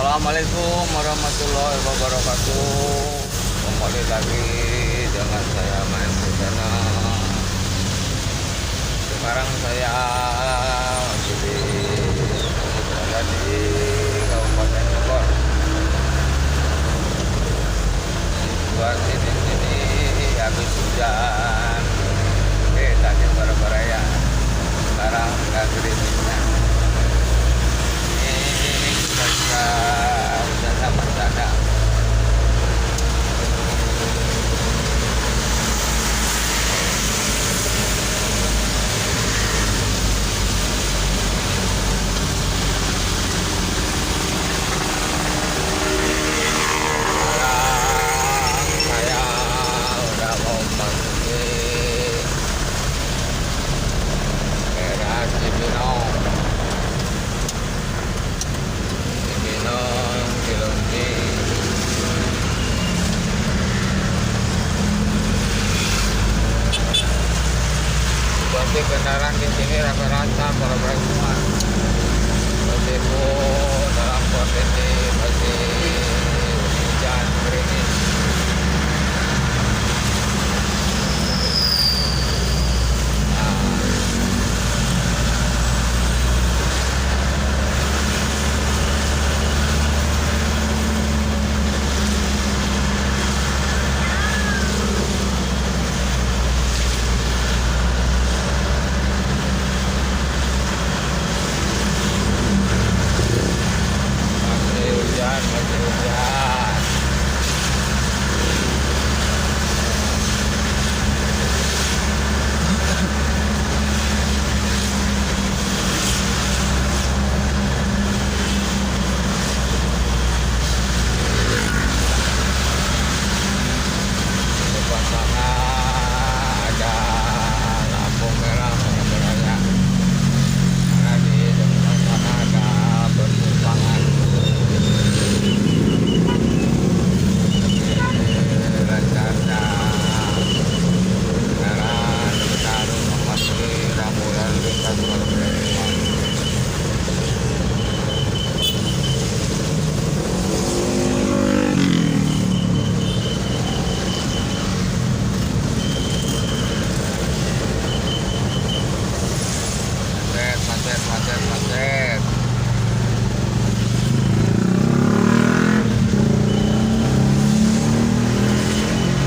Assalamualaikum warahmatullahi wabarakatuh. Kembali lagi dengan saya main di sana. Sekarang saya berada di Kabupaten Bogor. Situasi di sini habis hujan. Tadi bara-bara ya. Sekarang nggak gerimisnya. Udah sama sana. Saya udah mau masuki daerah Cibinong. Cilengsi. Situasi kendaraan di sini rata-rata para semua. Meskipun dalam kondisi masih hujan gerimis. Masih hujan. Depan sana ada lampu merah menyeberangnya. Karena di depan sana ada persimpangan. Rencana kendaraan baru memasuki rambu lalu lintas bergerak. Macet.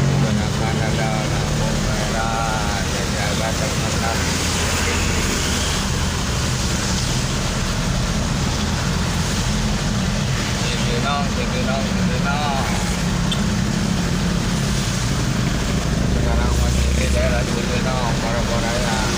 Kebanyakan ada lampu merah, jadi agak tersendat. Cibinong. Sekarang masih di daerah Cibinong, Bogor Raya.